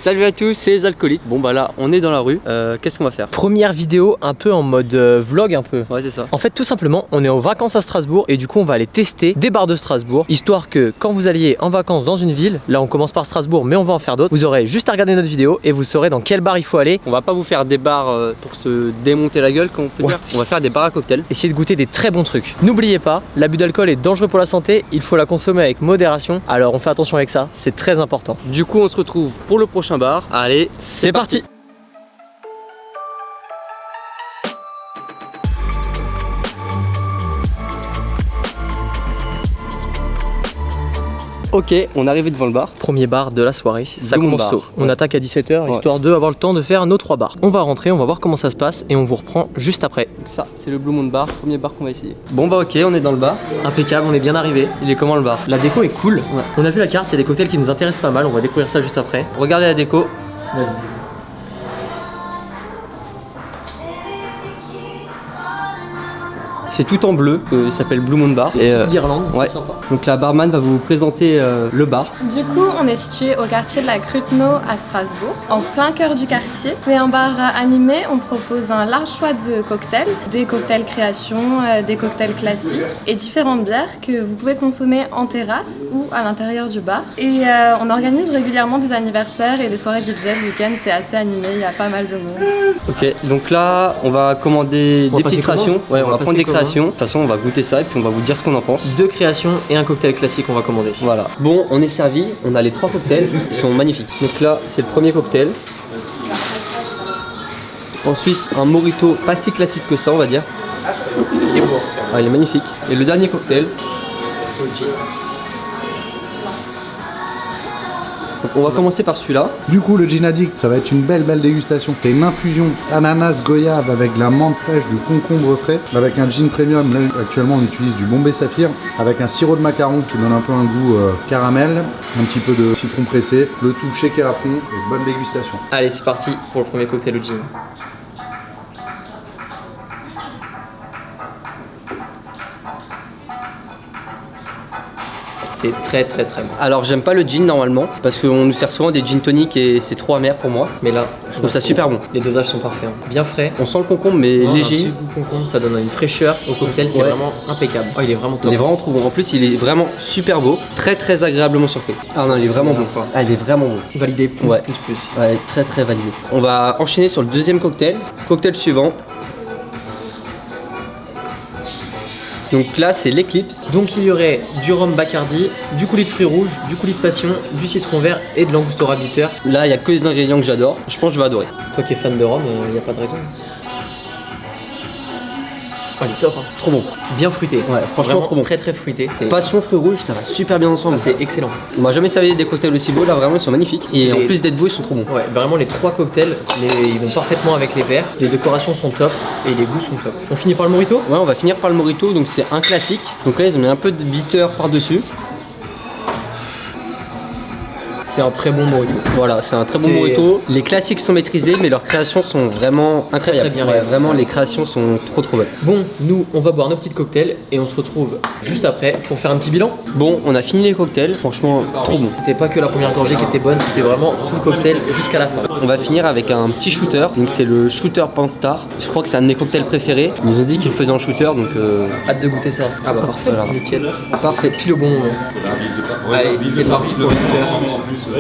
Salut à tous, c'est les alcoolites. Bon bah là on est dans la rue, qu'est-ce qu'on va faire? Première vidéo un peu en mode vlog un peu. Ouais c'est ça. En fait tout simplement on est en vacances à Strasbourg et du coup on va aller tester des bars de Strasbourg. Histoire que quand vous alliez en vacances dans une ville, là on commence par Strasbourg mais on va en faire d'autres, vous aurez juste à regarder notre vidéo et vous saurez dans quel bar il faut aller. On va pas vous faire des bars pour se démonter la gueule comme on peut dire. On va faire des bars à cocktails. Essayez de goûter des très bons trucs. N'oubliez pas, l'abus d'alcool est dangereux pour la santé, il faut la consommer avec modération. Alors on fait attention avec ça, c'est très important. Du coup on se retrouve pour le prochain bar. Allez, c'est parti. Ok, on est arrivé devant le bar. Premier bar de la soirée, ça Blue commence Moon tôt. Bar. On attaque à 17h, histoire de avoir le temps de faire nos 3 bars. On va rentrer, on va voir comment ça se passe et on vous reprend juste après. Donc ça, c'est le Blue Moon Bar, premier bar qu'on va essayer. Bon bah ok, on est dans le bar. Impeccable, on est bien arrivé. Il est comment le bar? La déco est cool. Ouais. On a vu la carte, il y a des cocktails qui nous intéressent pas mal, on va découvrir ça juste après. Regardez la déco. Vas-y. C'est tout en bleu, il s'appelle Blue Moon Bar. Et petite guirlande, ouais. c'est sympa. Donc la barman va vous présenter le bar. Du coup, on est situé au quartier de la Cruteno à Strasbourg, en plein cœur du quartier. C'est un bar animé, on propose un large choix de cocktails, des cocktails création, des cocktails classiques et différentes bières que vous pouvez consommer en terrasse ou à l'intérieur du bar. Et on organise régulièrement des anniversaires et des soirées DJ le week-end, c'est assez animé, il y a pas mal de monde. Ok, donc là on va commander des petites créations. Ouais, on va prendre des créations. De toute façon, on va goûter ça et puis on va vous dire ce qu'on en pense. 2 créations et un cocktail classique, on va commander. Voilà. Bon, on est servi. On a les 3 cocktails. Ils sont magnifiques. Donc là, c'est le premier cocktail. Ensuite, un mojito pas si classique que ça, on va dire. Il est beau. Ah, il est magnifique. Et le dernier cocktail, c'est au gin. donc on va commencer par celui-là. Du coup, le gin addict, ça va être une belle dégustation. C'est une infusion ananas goyave avec de la menthe fraîche, du concombre frais, avec un gin premium. Là, actuellement, on utilise du Bombay Saphir avec un sirop de macaron qui donne un peu un goût caramel, un petit peu de citron pressé, le tout shaker à fond et bonne dégustation. Allez, c'est parti pour le premier cocktail au gin. C'est très bon. Alors, j'aime pas le gin normalement parce qu'on nous sert souvent des gin tonic et c'est trop amer pour moi. Mais là, Je trouve ça super bon. Les dosages sont parfaits, hein. Bien frais. On sent le concombre mais Un léger. petit goût concombre, ça donne une fraîcheur au cocktail, c'est vraiment impeccable. Oh, il est vraiment top. Il est vraiment trop bon. En plus, il est vraiment super beau. Très agréablement surpris. Ah non, il est vraiment bon. Ah, il est vraiment bon. Validé plus. Ouais, très validé. On va enchaîner sur le deuxième cocktail. Cocktail suivant. Donc là, c'est l'Eclipse. Donc il y aurait du rhum Bacardi, du coulis de fruits rouges, du coulis de passion, du citron vert et de l'angostura bitter. Là, il n'y a que des ingrédients que j'adore. Je pense que je vais adorer. Toi qui es fan de rhum, il n'y a pas de raison. Oh, il est top, hein. Trop bon. Bien fruité. Ouais, franchement, vraiment trop bon. Très fruité. Passion, fruits rouges, ça va super bien ensemble. Ah, c'est excellent. On m'a jamais servi des cocktails aussi beaux. Là, vraiment, ils sont magnifiques. Et en plus d'être beaux, ils sont trop bons. Ouais, vraiment les 3 cocktails, ils vont parfaitement avec les verres. Les décorations sont top et les goûts sont top. On finit par le mojito? Ouais, on va finir par le mojito. Donc c'est un classique. Donc là, ils ont mis un peu de bitter par-dessus. C'est un très bon mojito. Voilà, c'est un très bon mojito. Les classiques sont maîtrisés, mais leurs créations sont vraiment incroyables. Très bien ouais, réalisées. vraiment, les créations sont trop belles. Bon, nous, on va boire nos petits cocktails et on se retrouve juste après pour faire un petit bilan. Bon, on a fini les cocktails. Franchement, trop bon. C'était pas que la première gorgée qui était bonne, c'était vraiment tout le cocktail jusqu'à la fin. On va finir avec un petit shooter. Donc c'est le shooter Panstar. Je crois que c'est un de mes cocktails préférés. Ils nous ont dit qu'ils le faisaient en shooter, donc Hâte de goûter ça. Ah bah parfait, voilà. nickel. Parfait, pile au bon moment. Allez, c'est parti pour le shooter.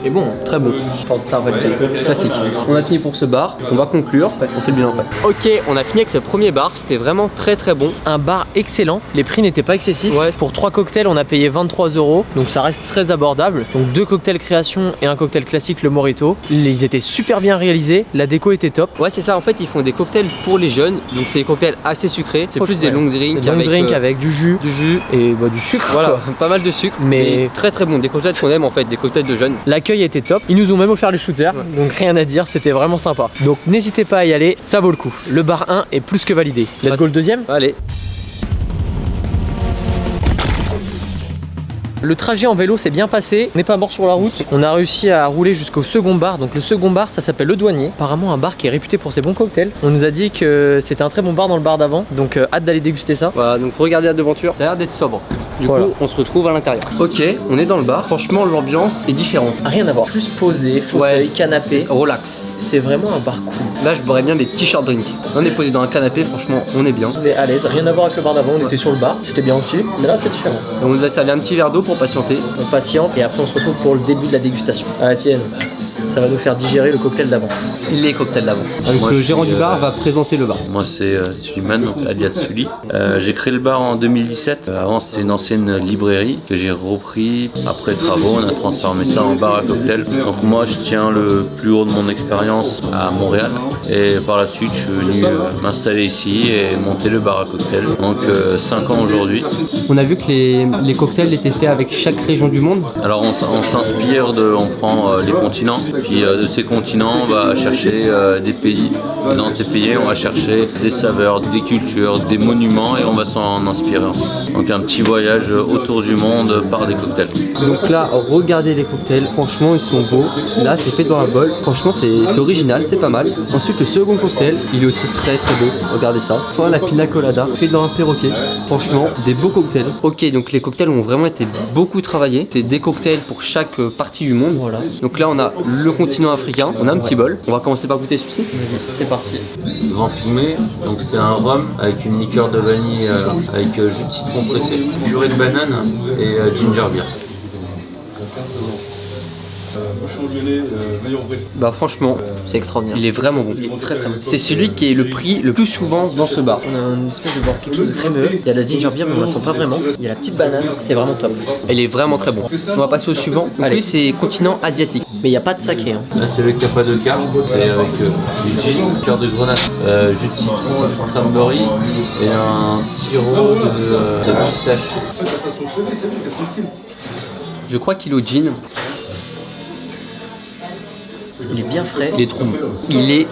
Et bon, très bon. Panstar validé. Classique. On a fini pour ce bar. On va conclure. On fait le bilan après. Ok, on a fini avec ce premier bar. C'était vraiment très bon. Un bar excellent. Les prix n'étaient pas excessifs. Ouais. Pour 3 cocktails, on a payé 23 €. Donc ça reste très abordable. Donc 2 cocktails création et un cocktail classique, le Mojito. Ils étaient super bien réalisés. La déco était top. Ouais, c'est ça. En fait, ils font des cocktails pour les jeunes. Donc c'est des cocktails assez sucrés. C'est plus des long drinks. Long drink avec du jus et bah, du sucre. Voilà, quoi. pas mal de sucre. Mais très bon. Des cocktails qu'on aime en fait. Des cocktails de jeunes. L'accueil était top. Ils nous ont même offert les shooters. Donc rien à dire. C'était vraiment sympa. Donc n'hésitez pas à y aller. Ça vaut le coup. Le bar 1 est plus que validé. Let's go le deuxième. Allez. Le trajet en vélo s'est bien passé, on n'est pas mort sur la route. On a réussi à rouler jusqu'au second bar. Donc le second bar, ça s'appelle Le Douanier. Apparemment un bar qui est réputé pour ses bons cocktails. On nous a dit que c'était un très bon bar dans le bar d'avant. Donc hâte d'aller déguster ça. Voilà, donc regardez la devanture, ça a l'air d'être sobre. Du Voilà. coup, on se retrouve à l'intérieur. Ok, on est dans le bar. Franchement, l'ambiance est différente. Rien à voir. Plus posé, fauteuil, Ouais. canapé. Relax. C'est vraiment un bar cool. Là, je boirais bien des petits short drinks. On est posé dans un canapé, franchement, on est bien. On est à l'aise, rien à voir avec le bar d'avant. On était sur le bar, c'était bien aussi. Mais là, c'est différent. Et on nous a servi un petit verre d'eau pour patienter. On patiente et après on se retrouve pour le début de la dégustation. À la tienne. Ça va nous faire digérer le cocktail d'avant. Les cocktails d'avant. Moi, le je gérant suis, du bar va présenter le bar. Moi c'est Suleiman, donc alias Sully. J'ai créé le bar en 2017. Avant c'était une ancienne librairie que j'ai repris. Après travaux, on a transformé ça en bar à cocktail. Donc moi je tiens le plus haut de mon expérience à Montréal. Et par la suite je suis venu m'installer ici et monter le bar à cocktail. Donc 5 ans aujourd'hui. On a vu que les cocktails étaient faits avec chaque région du monde. Alors on s'inspire on prend les continents. Puis de ces continents, on va chercher des pays. Et dans ces pays, on va chercher des saveurs, des cultures, des monuments et on va s'en inspirer. Donc un petit voyage autour du monde par des cocktails. Donc là, regardez les cocktails. Franchement, ils sont beaux. Là, c'est fait dans un bol. Franchement, c'est original, c'est pas mal. Ensuite, le second cocktail, il est aussi très très beau. Regardez ça. Soit la pina colada, fait dans un perroquet. Franchement, des beaux cocktails. Ok, donc les cocktails ont vraiment été beaucoup travaillés. C'est des cocktails pour chaque partie du monde. Voilà. Donc là, on a le continent africain, on a un petit bol. On va commencer par goûter celui-ci. Vas-y, c'est parti. Grand Pygmée, donc c'est un rhum avec une liqueur de vanille avec jus de citron pressé, purée de banane et ginger beer. Bah franchement, C'est extraordinaire. il est vraiment bon. Il est très très bon. C'est celui qui est le prix le plus souvent dans ce bar. On a une espèce de boire quelque chose de crémeux. Il y a la ginger beer mais on la sent pas vraiment. Il y a la petite banane, c'est vraiment top. Il est vraiment très bon. On va passer au suivant. Donc lui, c'est continent asiatique. Mais il n'y a pas de saké. Hein. Là c'est le Cappadocia, c'est avec du gin, cœur de grenade, jus de citron, cranberry et un sirop de pistache. Je crois qu'il est au gin. Il est bien frais. Il est trop bon. Il est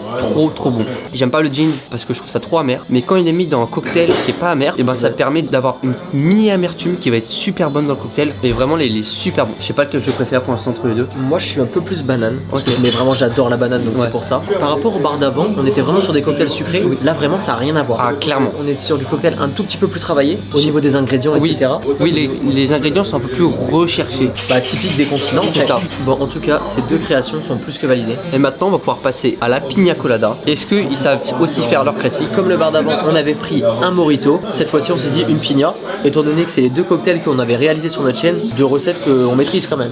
trop bon. J'aime pas le gin parce que je trouve ça trop amer. Mais quand il est mis dans un cocktail qui est pas amer, et ben ça permet d'avoir une mini amertume qui va être super bonne dans le cocktail. Et vraiment, il est super bon. Je sais pas lequel je préfère pour l'instant entre les deux. Moi je suis un peu plus banane parce Ok. que j'adore la banane donc Ouais. c'est pour ça. Par rapport au bar d'avant, on était vraiment sur des cocktails sucrés. Là vraiment ça a rien à voir. Ah, clairement. On est sur du cocktail un tout petit peu plus travaillé au niveau des ingrédients, Oui, etc. oui, les ingrédients sont un peu plus recherchés. Bah typique des continents. C'est ça. Bon en tout cas ces deux créations sont plus que validées. Et maintenant, on va pouvoir passer à la pina colada. Est-ce qu'ils savent aussi faire leur classique? Comme le bar d'avant, on avait pris un mojito. Cette fois-ci, on s'est dit une pina. Étant donné que c'est les deux cocktails qu'on avait réalisés sur notre chaîne, deux recettes qu'on maîtrise quand même.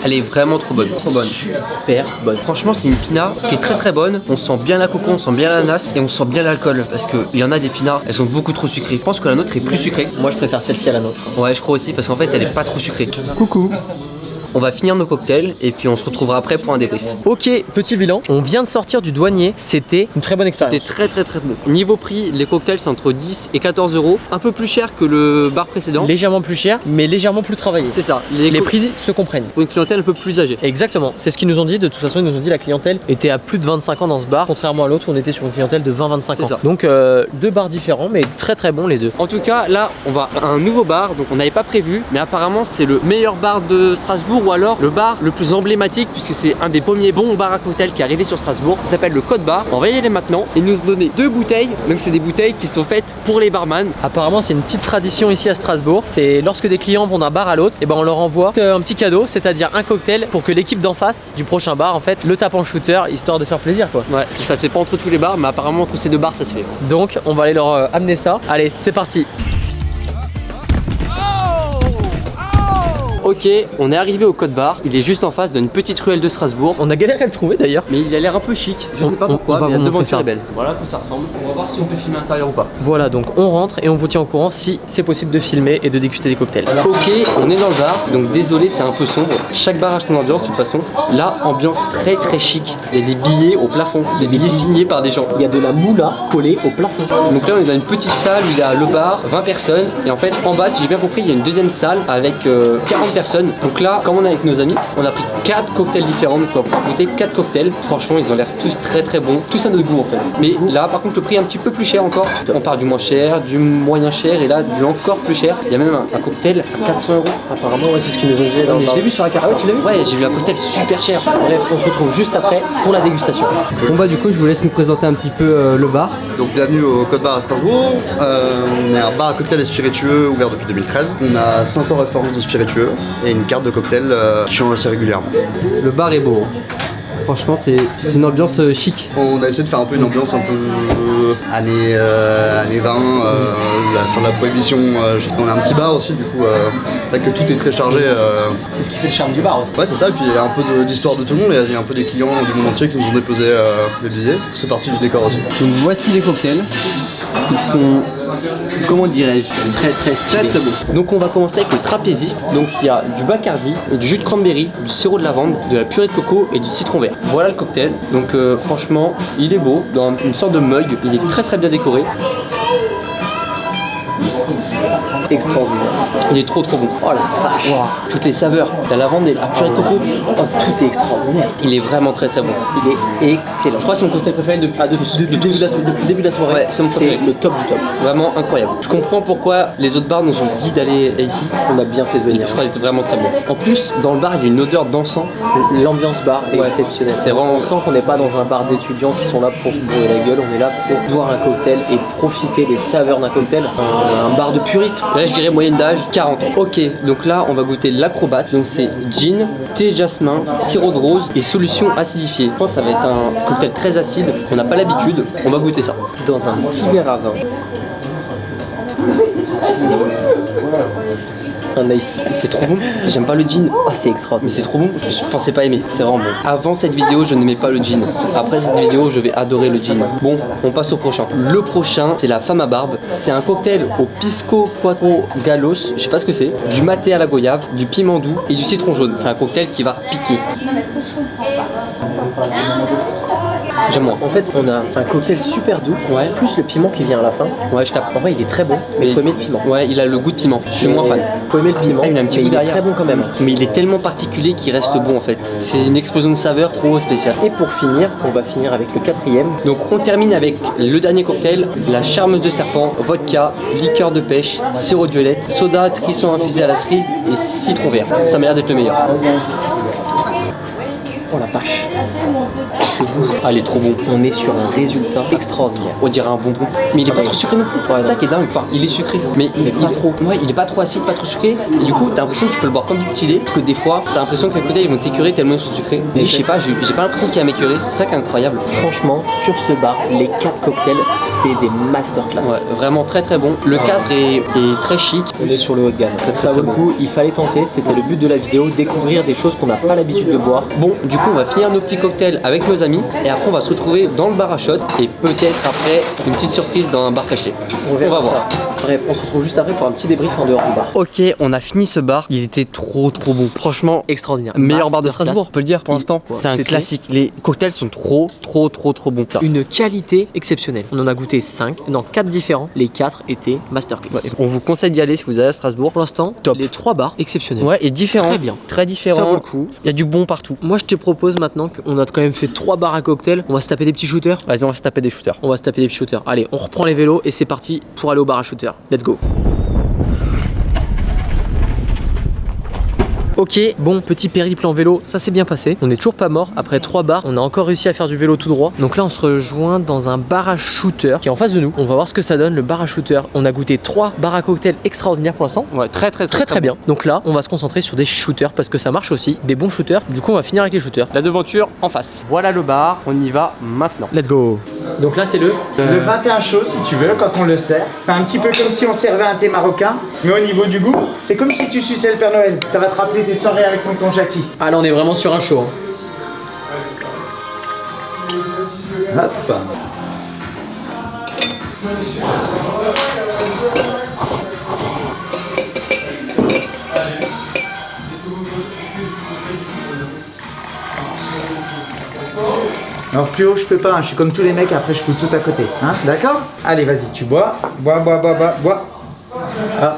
Elle est vraiment trop bonne. Trop bonne. Super bonne. Franchement, c'est une pina qui est très très bonne. On sent bien la coco, on sent bien l'ananas et on sent bien l'alcool. Parce qu'il y en a des pinas, elles sont beaucoup trop sucrées. Je pense que la nôtre est plus sucrée. Moi, je préfère celle-ci à la nôtre. Ouais, je crois aussi parce qu'en fait, elle est pas trop sucrée. Coucou. On va finir nos cocktails et puis on se retrouvera après pour un débrief. Ok, petit bilan. On vient de sortir du douanier. C'était une très bonne expérience. C'était très très très bon. Niveau prix, les cocktails c'est entre 10 et 14 euros. Un peu plus cher que le bar précédent. Légèrement plus cher, mais légèrement plus travaillé. C'est ça. Les prix se comprennent. Pour une clientèle un peu plus âgée. Exactement, c'est ce qu'ils nous ont dit. De toute façon, ils nous ont dit la clientèle était à plus de 25 ans dans ce bar, contrairement à l'autre où on était sur une clientèle de 20-25 ans. C'est ça. Donc deux bars différents, mais très très bons les deux. En tout cas, là, on va à un nouveau bar, donc on n'avait pas prévu, mais apparemment c'est le meilleur bar de Strasbourg ou alors le bar le plus emblématique puisque c'est un des premiers bons bars à cocktail qui est arrivé sur Strasbourg. Ça s'appelle le Code Bar. On va y aller maintenant et nous donner 2 bouteilles. Donc c'est des bouteilles qui sont faites pour les barman. Apparemment, c'est une petite tradition ici à Strasbourg. C'est lorsque des clients vont d'un bar à l'autre, et ben on leur envoie un petit cadeau, c'est-à-dire un cocktail pour que l'équipe d'en face du prochain bar en fait le tape en shooter histoire de faire plaisir quoi. Ouais, ça c'est pas entre tous les bars, mais apparemment entre ces deux bars ça se fait. Donc on va aller leur amener ça. Allez, c'est parti. Ok, on est arrivé au Code Bar. Il est juste en face d'une petite ruelle de Strasbourg. On a galéré à le trouver d'ailleurs. Mais il a l'air un peu chic. Je sais pas pourquoi, on va mais vous la montrer devanture ça. est belle. Voilà à quoi ça ressemble. On va voir si on peut filmer à l'intérieur ou pas. Voilà, donc on rentre et on vous tient au courant si c'est possible de filmer et de déguster des cocktails. Ok, on est dans le bar, donc désolé, c'est un peu sombre. Chaque bar a son ambiance de toute façon. Là, ambiance très très chic. Il y a des billets au plafond, des billets signés par des gens. Il y a de la moula collée au plafond. Donc là, on est dans une petite salle où il y a le bar, 20 personnes. Et en fait, en bas, si j'ai bien compris, il y a une deuxième salle avec 40 personnes. personnes. Donc là, comme on est avec nos amis, on a pris 4 cocktails différents. Donc on va pouvoir goûter 4 cocktails. Franchement, ils ont l'air tous très très bons. Tous à notre goût en fait. Mais là, par contre, le prix est un petit peu plus cher encore. On part du moins cher, du moyen cher et là, du encore plus cher. Il y a même un cocktail à 400 €. Apparemment, ouais, c'est ce qu'ils nous ont dit. Mais je l'ai vu sur la carte. Ah ouais, tu l'as vu? Ouais, j'ai vu un cocktail super cher. Bref, on se retrouve juste après pour la dégustation. Bon bah du coup, je vous laisse nous présenter un petit peu le bar. Donc bienvenue au Code Bar à Strasbourg. On est un bar à cocktails et spiritueux ouvert depuis 2013. On a 500 références de spiritueux et une carte de cocktails qui change assez régulièrement. Le bar est beau. Franchement, c'est une ambiance chic. On a essayé de faire un peu une ambiance un peu années 20, la fin de la prohibition. On a un petit bar aussi, du coup, là que tout est très chargé. C'est ce qui fait le charme du bar aussi. Ouais, c'est ça, et puis il y a un peu d'histoire de tout le monde, il y a un peu des clients du monde entier qui nous ont déposé des billets. C'est parti du décor aussi. Donc voici les cocktails. Ils sont, comment dirais-je, très beaux. Donc on va commencer avec le trapéziste. Donc il y a du Bacardi, du jus de cranberry, du sirop de lavande, de la purée de coco et du citron vert. Voilà le cocktail. Donc franchement, il est beau, dans une sorte de mug. Il est très bien décoré. Extraordinaire. Il est trop bon. Oh la vache. Wow. Toutes les saveurs, la lavande et la purée de coco. Oh, tout est extraordinaire. Il est vraiment très bon. Il est excellent. Je crois que c'est mon cocktail préféré depuis depuis le début de la soirée. Ouais, c'est mon préféré. le top du top. Vraiment incroyable. Je comprends pourquoi les autres bars nous ont dit d'aller ici. On a bien fait de venir. Je crois qu'il était vraiment très bon. En plus, dans le bar, il y a une odeur d'encens. L'ambiance bar est exceptionnelle. C'est vraiment... On sent qu'on n'est pas dans un bar d'étudiants qui sont là pour se bourrer la gueule. On est là pour boire un cocktail et profiter des saveurs d'un cocktail. Un bar de puristes. Là, je dirais moyenne d'âge 40 ans. Ok, donc là, on va goûter l'acrobate. Donc c'est gin, thé jasmin, sirop de rose et solution acidifiée. Je pense que ça va être un cocktail très acide. On n'a pas l'habitude. On va goûter ça. Dans un petit verre à vin. Un iced tea. C'est trop bon. J'aime pas le gin. Ah, c'est extraordinaire. Mais c'est trop bon. Je pensais pas aimer. C'est vraiment bon. Avant cette vidéo, je n'aimais pas le gin. Après cette vidéo, je vais adorer le gin. Bon, on passe au prochain. Le prochain, c'est la femme à barbe. C'est un cocktail au pisco quattro gallos. Je sais pas ce que c'est. Du maté à la goyave, du piment doux et du citron jaune. C'est un cocktail qui va piquer. J'aime moins. En fait, on a un cocktail super doux, plus le piment qui vient à la fin. Ouais, je capte. En vrai, il est très bon, mais il faut aimer le piment. Ouais, il a le goût de piment. Je suis moins fan. Faut aimer le piment, il a un petit goût il est derrière. très bon quand même. Mais il est tellement particulier qu'il reste bon en fait. C'est une explosion de saveurs trop spéciale. Et pour finir, on va finir avec le quatrième. Donc on termine avec le dernier cocktail, la charmeuse de serpent, vodka, liqueur de pêche, sirop de violette, soda, trisson infusé à la cerise et citron vert. Ça m'a l'air d'être le meilleur. Oh la vache. C'est bon. Ah, il est trop bon. On est sur un résultat extraordinaire. On dirait un bonbon. Mais il est pas trop sucré non plus. C'est ça qui est dingue. Enfin, il est sucré. Mais il est pas trop. Ouais, il est pas trop acide, pas trop sucré. Et du coup, t'as l'impression que tu peux le boire comme du petit lait. Parce que des fois, t'as l'impression que les cocktails ils vont t'écurer tellement ils sont sucrés. Et je sais pas, j'ai pas l'impression qu'il va m'écurer. C'est ça qui est incroyable. Franchement, sur ce bar, les 4 cocktails, c'est des masterclass. Ouais, vraiment très bon. Le cadre est très chic. On est sur le haut de gamme. Ça vaut le coup, il fallait tenter. C'était le but de la vidéo, découvrir des choses qu'on n'a pas l'habitude de boire. Bon, du coup, on va finir nos petits cocktails avec nos amis. Et après, on va se retrouver dans le bar à shot. Et peut-être après, une petite surprise dans un bar caché. On va voir. Bref, on se retrouve juste après pour un petit débrief en dehors du bar. Ok, on a fini ce bar. Il était trop bon. Franchement, extraordinaire. Meilleur bar de Strasbourg, on peut le dire pour l'instant. C'est un C'était classique. Les cocktails sont trop bons. Ça. Une qualité exceptionnelle. On en a goûté 4 différents. Les 4 étaient masterclass. Ouais, on vous conseille d'y aller si vous allez à Strasbourg. Pour l'instant, top. Les 3 bars exceptionnels. Ouais, et différents. Très bien. Très différents. Ça vaut le coup. Il y a du bon partout. Moi, je te propose maintenant qu'on a quand même fait 3 bars à cocktails. On va se taper des petits shooters. Vas-y, on va se taper des shooters. On va se taper des petits shooters. Allez, on reprend les vélos et c'est parti pour aller au bar à shooter. Let's go. Ok, bon, petit périple en vélo, ça s'est bien passé. On est toujours pas mort. Après 3 bars, on a encore réussi à faire du vélo tout droit. Donc là, on se rejoint dans un bar à shooter qui est en face de nous. On va voir ce que ça donne, le bar à shooter. On a goûté 3 bars à cocktails extraordinaires pour l'instant. Ouais, très bien. Donc là, on va se concentrer sur des shooters parce que ça marche aussi. Des bons shooters. Du coup, on va finir avec les shooters. La devanture en face. Voilà le bar, on y va maintenant. Let's go. Donc là, c'est le 21 chaud si tu veux quand on le sert. C'est un petit peu comme si on servait un thé marocain, mais au niveau du goût, c'est comme si tu suçais le Père Noël. Ça va te rappeler tes soirées avec tonton Jackie. Ah là, on est vraiment sur un show. Hop. Alors plus haut je peux pas, hein. Je suis comme tous les mecs, après je fous tout à côté, hein. D'accord? Allez vas-y, tu bois. Bois. Ah.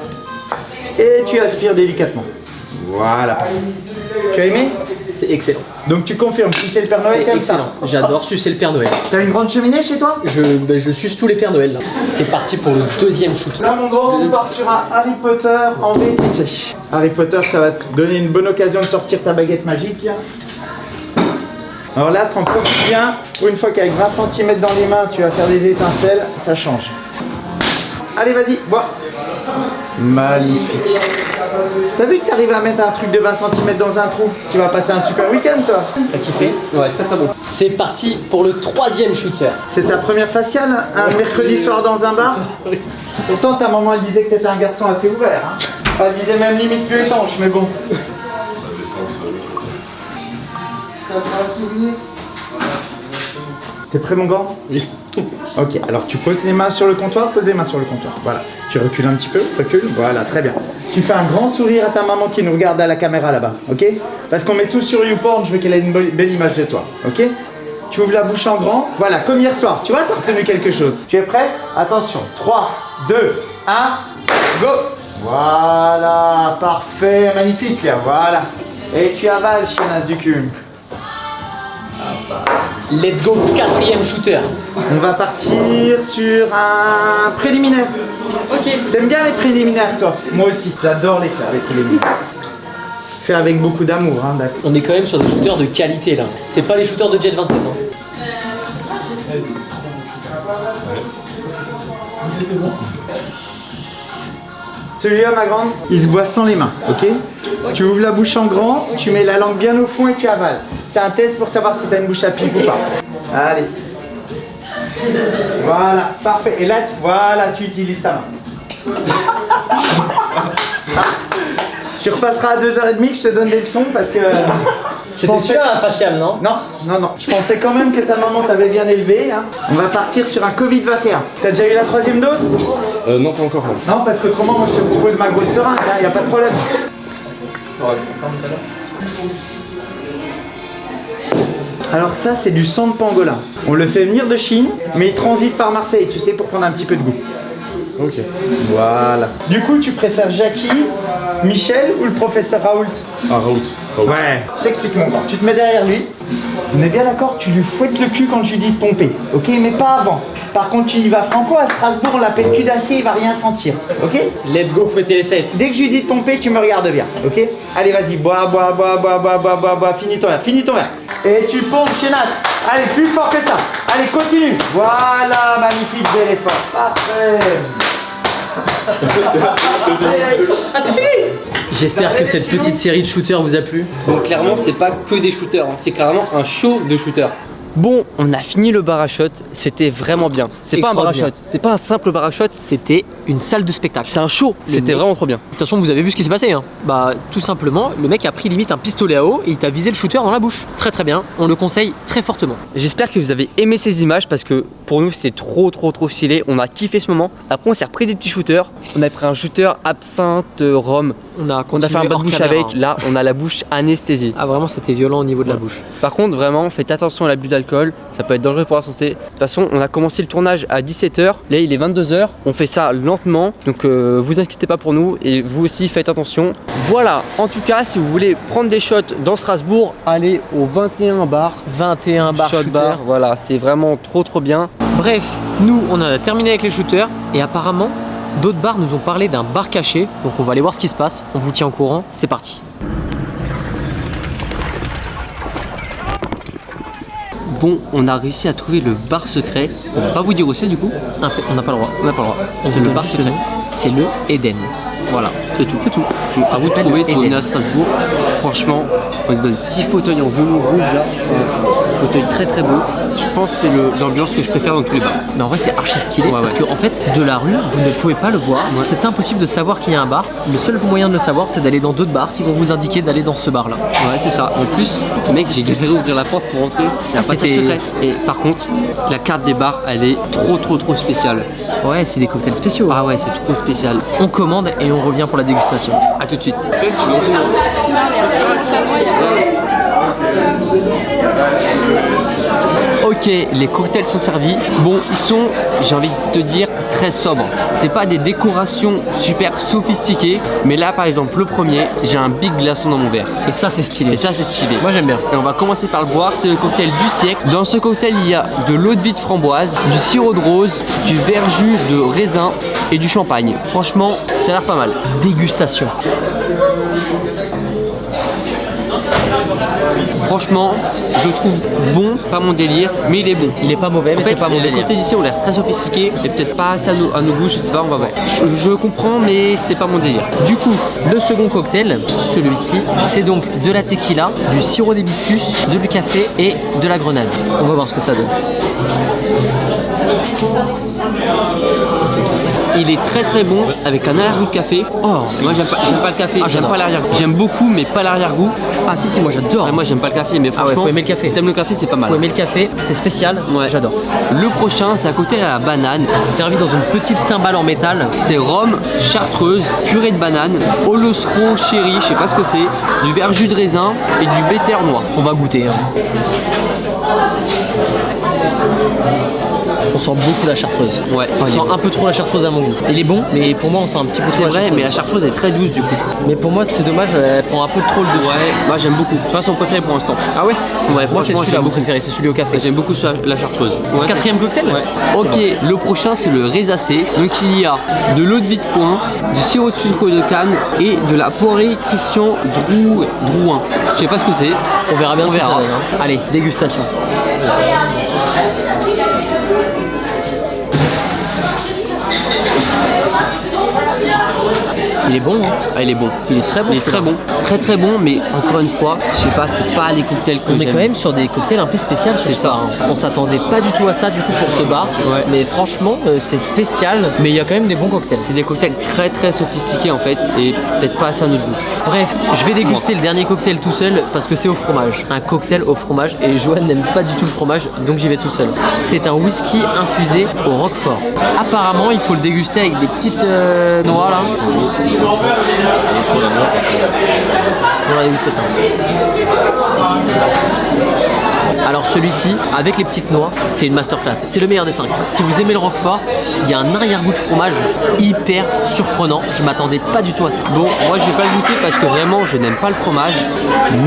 Et tu aspires délicatement. Voilà. Tu as aimé? C'est excellent. Donc tu confirmes, sucer le Père Noël, C'est t'aimes ça? excellent. J'adore sucer le Père Noël. T'as une grande cheminée chez toi? Je suce tous les Pères Noël là. C'est parti pour le deuxième shoot. Là mon grand, on part sur un Harry Potter en VTT. Harry Potter, ça va te donner une bonne occasion de sortir ta baguette magique. Alors là, t'en profites bien. Pour une fois qu'avec 20 cm dans les mains, tu vas faire des étincelles, ça change. Allez, vas-y, bois. Magnifique. T'as vu que t'arrives à mettre un truc de 20 cm dans un trou? Tu vas passer un super week-end, toi. T'as kiffé? Ouais, très très bon. C'est parti pour le troisième shooter. C'est ta première faciale, un mercredi soir dans un bar? Pourtant, ta maman, elle disait que t'étais un garçon assez ouvert. Hein. Elle disait même limite plus étanche, mais bon. T'es prêt, mon gant? Oui. Ok, alors tu poses les mains sur le comptoir, pose les mains sur le comptoir. Voilà. Tu recules un petit peu, recule. Voilà, très bien. Tu fais un grand sourire à ta maman qui nous regarde à la caméra là-bas, ok? Parce qu'on met tous sur YouPorn, je veux qu'elle ait une belle image de toi, ok? Tu ouvres la bouche en grand. Voilà, comme hier soir. Tu vois, t'as retenu quelque chose. Tu es prêt? Attention. 3, 2, 1, go! Voilà, parfait, magnifique. Voilà. Et tu avales, chienasse du cul. Let's go, quatrième shooter. On va partir sur un préliminaire. Ok. T'aimes bien les préliminaires, toi? Moi aussi, j'adore les faire, les préliminaires. Fait avec beaucoup d'amour, hein, d'accord. On est quand même sur des shooters de qualité là. C'est pas les shooters de Jet 27. Hein. Celui-là, ma grande, il se boit sans les mains, ok? Tu ouvres la bouche en grand, tu mets la langue bien au fond et tu avales. C'est un test pour savoir si tu as une bouche à pipe ou pas. Allez. Voilà, parfait. Et là, voilà, tu utilises ta main. Tu repasseras à 2h30 que je te donne des leçons parce que... C'était celui-là un facial, non? Non, non, non. Je pensais quand même que ta maman t'avait bien élevé. Hein. On va partir sur un Covid-21. T'as déjà eu la 3e dose? Non, pas encore. Non, parce qu'autrement, moi je te propose ma grosse seringue, il n'y a pas de problème. Alors ça, c'est du sang de pangolin. On le fait venir de Chine, mais il transite par Marseille, tu sais, pour prendre un petit peu de goût. Ok. Voilà. Du coup, tu préfères Jackie, Michel ou le professeur Raoult? Ah, Raoult. Ouais. Je t'explique mon grand. Tu te mets derrière lui. On est bien d'accord, tu lui fouettes le cul quand je lui dis de pomper. Ok, mais pas avant. Par contre, tu y vas franco à Strasbourg, la pelle cul d'acier, il va rien sentir. Ok? Let's go fouetter les fesses. Dès que je lui dis de pomper, tu me regardes bien. Ok? Allez, vas-y, bois, bois, bois, bois, bois, bois, bois, bois. Finis ton verre, finis ton verre. Et tu pompes, chenasse. Allez, plus fort que ça. Allez, continue. Voilà, magnifique, bel effort. Parfait. Ah, c'est fini! J'espère que cette petite série de shooters vous a plu. Donc clairement, c'est pas que des shooters, hein. C'est carrément un show de shooters. Bon, on a fini le bar à shot, c'était vraiment bien. C'est pas un bar à shot, c'est pas un simple bar à shot, C'était une salle de spectacle. c'est un show. C'était vraiment trop bien. De toute façon, vous avez vu ce qui s'est passé, hein. Bah, tout simplement, le mec a pris limite un pistolet à eau et il t'a visé le shooter dans la bouche. Très très bien, on le conseille très fortement. J'espère que vous avez aimé ces images parce que pour nous c'est trop stylé. On a kiffé ce moment. Après on s'est repris des petits shooters. On a pris un shooter absinthe rhum. On a On a fait un bas de bouche avec. Là on a la bouche anesthésie. Ah, vraiment, c'était violent au niveau de la bouche. Par contre vraiment faites attention à l'abus d'alcool. Ça peut être dangereux pour la santé. De toute façon on a commencé le tournage à 17h. Là il est 22h. On fait ça lentement. Donc vous inquiétez pas pour nous. Et vous aussi faites attention. Voilà, en tout cas si vous voulez prendre des shots dans Strasbourg, allez au 21 bar. 21 bar Shot shooter. bar, voilà, c'est vraiment trop bien. Bref, nous on a terminé avec les shooters et apparemment d'autres bars nous ont parlé d'un bar caché, donc on va aller voir ce qui se passe, on vous tient au courant, c'est parti. Bon, on a réussi à trouver le bar secret. On va pas vous dire où c'est du coup. On n'a pas le droit. On n'a pas le droit. On C'est vous le donne bar juste secret. le nom. C'est le Eden. Voilà, c'est tout. C'est tout. Donc, Ça à vous de s'appelle trouver le si vous venez Eden. à Strasbourg. Franchement, on vous donne un petit fauteuil en velours rouge là. Fauteuil très beau. Je pense que c'est l'ambiance que je préfère dans tous les bars. Mais en vrai c'est archi stylé Ouais, parce ouais. que en fait de la rue vous ne pouvez pas le voir, Ouais. c'est impossible de savoir qu'il y a un bar. Le seul moyen de le savoir c'est d'aller dans d'autres bars qui vont vous indiquer d'aller dans ce bar là. Ouais, c'est ça. En plus, mec, j'ai galéré à ouvrir la porte pour rentrer. C'est un Ah, passage c'était- secret. Et par contre, la carte des bars, elle est trop spéciale. Ouais, c'est des cocktails spéciaux. Ah ouais, c'est trop spécial. On commande et on revient pour la dégustation. A tout de suite. Tu manges où, Ok, les cocktails sont servis. Bon, ils sont, j'ai envie de te dire, très sobre. C'est pas des décorations super sophistiquées, mais là par exemple le premier, j'ai un big glaçon dans mon verre. Et ça c'est stylé. Et ça c'est stylé. Moi j'aime bien. Et on va commencer par le boire, c'est le cocktail du siècle. Dans ce cocktail, il y a de l'eau de vie de framboise, du sirop de rose, du verjus de raisin et du champagne. Franchement, ça a l'air pas mal. Dégustation. Franchement, je le trouve bon, pas mon délire, mais il est bon. Il est pas mauvais, mais En fait, c'est pas mon les délire. cocktails d'ici ont l'air très sophistiqués et peut-être pas assez à nos goûts, je sais pas, on va voir. Je comprends, mais c'est pas mon délire. Du coup, le second cocktail, celui-ci, c'est donc de la tequila, du sirop d'hibiscus, du café et de la grenade. On va voir ce que ça donne. Il est très très bon avec un arrière-goût de café. Oh, moi j'aime pas le café, Ah, j'aime j'adore. pas l'arrière-goût. J'aime beaucoup, mais pas l'arrière-goût. Ah si, moi j'adore. Ouais, moi j'aime pas le café, mais Ah ouais, franchement, faut aimer le café. si t'aimes le café, c'est pas mal. Faut aimer le café, c'est spécial. Ouais. J'adore. Le prochain, c'est un cocktail à la banane. Servi dans une petite timbale en métal. C'est rhum, chartreuse, purée de banane, olosro chéri, je sais pas ce que c'est, du verjus de raisin et du béter noix. On va goûter. Hein. On sent beaucoup la chartreuse. Ouais, On il est sent bon. un peu trop la chartreuse à mon goût. Il est bon, mais pour moi on sent un petit peu trop C'est la vrai, chartreuse. mais la chartreuse est très douce du coup. Mais pour moi c'est dommage, elle prend un peu trop le dessus. Ouais, moi j'aime beaucoup. C'est son préféré pour l'instant. Ah ouais. Ouais, Moi c'est franchement, celui-là j'aime mon beaucoup. préféré, c'est celui au café. J'aime beaucoup la chartreuse. Ouais, Quatrième cocktail. Ouais. Ok, le prochain c'est le résacé. Donc il y a de l'eau de vie de coin, du sirop de sucre de canne et de la poirée Christian Drouin. Je sais pas ce que c'est. On verra bien On ce que ça verra. donne. Hein. Allez, dégustation. Il est bon, hein. Ah, il est bon. Il est très bon. Il est très bon. Très très bon, mais encore une fois, je sais pas, c'est pas les cocktails que On est j'aime. quand même sur des cocktails un peu spéciaux. C'est ça. On s'attendait pas du tout à ça du coup pour ce bar. Ouais. Mais franchement, c'est spécial. Mais il y a quand même des bons cocktails. C'est des cocktails très très sophistiqués en fait et peut-être pas assez à notre goût. Bref, je vais déguster le dernier cocktail tout seul parce que c'est au fromage. Un cocktail au fromage et Johan n'aime pas du tout le fromage donc j'y vais tout seul. C'est un whisky infusé au roquefort. Apparemment, il faut le déguster avec des petites noix là. On va déguster ça. Alors celui-ci, avec les petites noix, c'est une masterclass. C'est le meilleur des 5. Si vous aimez le roquefort, il y a un arrière-goût de fromage hyper surprenant. Je m'attendais pas du tout à ça. Bon, moi je vais pas le goûter parce que vraiment je n'aime pas le fromage,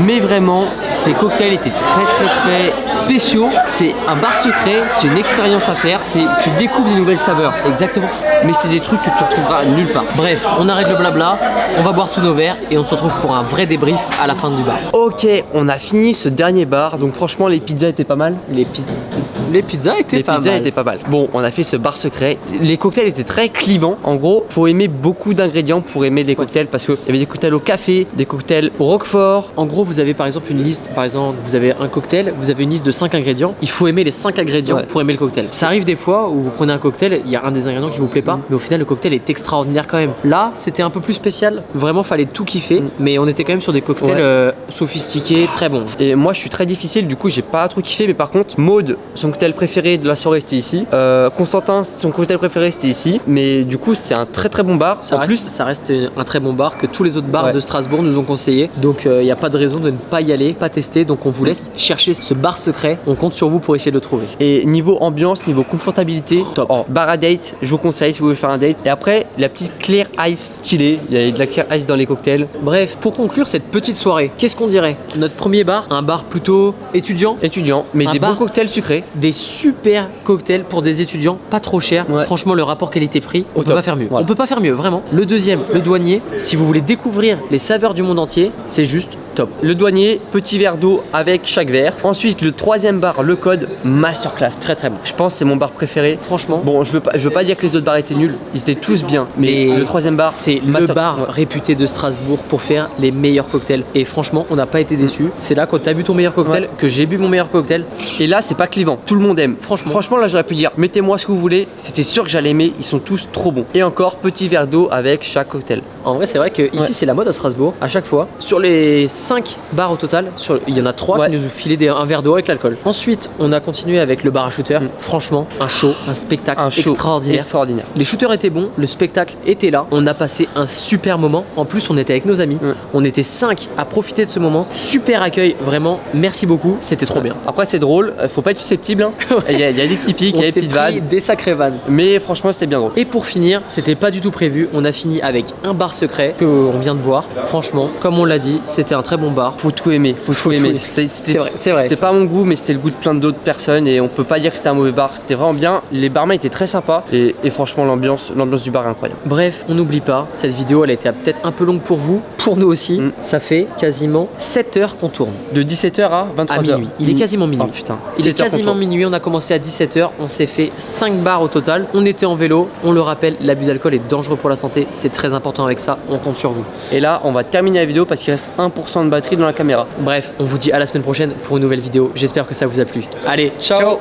mais vraiment ces cocktails étaient très spéciaux. C'est un bar secret, c'est une expérience à faire, tu découvres des nouvelles saveurs. Exactement. Mais c'est des trucs que tu retrouveras nulle part. Bref, on arrête le blabla, on va boire tous nos verres et on se retrouve pour un vrai débrief à la fin du bar. Ok, on a fini ce dernier bar, donc franchement les pizzas étaient pas mal. Les pizzas étaient pas mal. Bon, on a fait ce bar secret. Les cocktails étaient très clivants. En gros, faut aimer beaucoup d'ingrédients pour aimer les cocktails parce qu'il y avait des cocktails au café, des cocktails au roquefort. En gros, vous avez par exemple une liste, par exemple, vous avez un cocktail, vous avez une liste de 5 ingrédients. Il faut aimer les 5 ingrédients Ouais. pour aimer le cocktail. Ça arrive des fois où vous prenez un cocktail, il y a un des ingrédients qui vous plaît pas, mais au final le cocktail est extraordinaire quand même. Là, c'était un peu plus spécial. Vraiment, fallait tout kiffer, mais on était quand même sur des cocktails Ouais. sophistiqués, très bons. Et moi je suis très difficile, du coup j'ai pas trop kiffé, mais par contre Maud, son cocktail préféré de la soirée c'était ici. Constantin, son cocktail préféré c'était ici. Mais du coup c'est un très bon bar. Ça reste un très bon bar que tous les autres bars Ouais. de Strasbourg nous ont conseillé. Donc il n'y a pas de raison de ne pas y aller, pas tester. Donc on vous laisse chercher ce bar secret. On compte sur vous pour essayer de le trouver. Et niveau ambiance, niveau confortabilité, top. Bar à date, je vous conseille si vous voulez faire un date. Et après, la petite Clear Ice stylée. Il y a de la Clear Ice dans les cocktails. Bref, pour conclure cette petite soirée, qu'est-ce qu'on dirait? Notre premier bar, un bar plutôt étudiant, Étudiants, mais Un des bar. bons cocktails sucrés. des super cocktails pour des étudiants, pas trop chers. Ouais. Franchement, le rapport qualité-prix, on Au peut top. pas faire mieux. Voilà. On peut pas faire mieux, vraiment. Le deuxième, le douanier, si vous voulez découvrir les saveurs du monde entier, c'est juste top. Le douanier, petit verre d'eau avec chaque verre. Ensuite, le troisième bar, le code Masterclass. Très bon. Je pense que c'est mon bar préféré. Franchement, Bon, je veux pas dire que les autres bars étaient nuls. Ils étaient tous bien. Mais Et le troisième bar, c'est le Master- bar Ouais. réputé de Strasbourg pour faire les meilleurs cocktails. Et franchement, on n'a pas été déçus. C'est là quand t'as bu ton meilleur cocktail Ouais. que j'ai bu mon meilleur cocktail. Et là, c'est pas clivant. Tout le monde aime. Franchement. Là, j'aurais pu dire, mettez-moi ce que vous voulez. C'était sûr que j'allais aimer. Ils sont tous trop bons. Et encore, petit verre d'eau avec chaque cocktail. En vrai, c'est vrai que ici Ouais. c'est la mode à Strasbourg. À chaque fois, sur les 5 bars au total. Il y en a 3 Ouais. qui nous ont filé un verre d'eau avec l'alcool. Ensuite, on a continué avec le bar à shooter. Franchement, un show, un spectacle Un show extraordinaire. Les shooters étaient bons, le spectacle était là. On a passé un super moment. En plus, on était avec nos amis. On était 5 à profiter de ce moment. Super accueil, vraiment. Merci beaucoup. C'était trop bien. Après, c'est drôle, faut pas être susceptible. Hein. Il y a des petits pics, il y a des petites vannes. Des sacrées vannes. Mais franchement, c'est bien drôle. Et pour finir, c'était pas du tout prévu. On a fini avec un bar secret qu'on vient de voir. Franchement, comme on l'a dit, c'était un très bon bar. Faut tout aimer, faut aimer. C'est vrai, c'est vrai. C'était pas mon goût, mais c'était le goût de plein d'autres personnes et on peut pas dire que c'était un mauvais bar. C'était vraiment bien. Les barman étaient très sympas et franchement, l'ambiance du bar est incroyable. Bref, on n'oublie pas, cette vidéo elle a été peut-être un peu longue pour vous, pour nous aussi. Ça fait quasiment 7 heures qu'on tourne. De 17h à 23h. À minuit. Il est quasiment minuit. Oh putain. Il est quasiment minuit, on a commencé à 17h, on s'est fait 5 bars au total. On était en vélo, on le rappelle, l'abus d'alcool est dangereux pour la santé, c'est très important avec ça, on compte sur vous. Et là, on va terminer la vidéo parce qu'il reste 1% de batterie dans la caméra. Bref, on vous dit à la semaine prochaine pour une nouvelle vidéo, j'espère que ça vous a plu. Allez, ciao.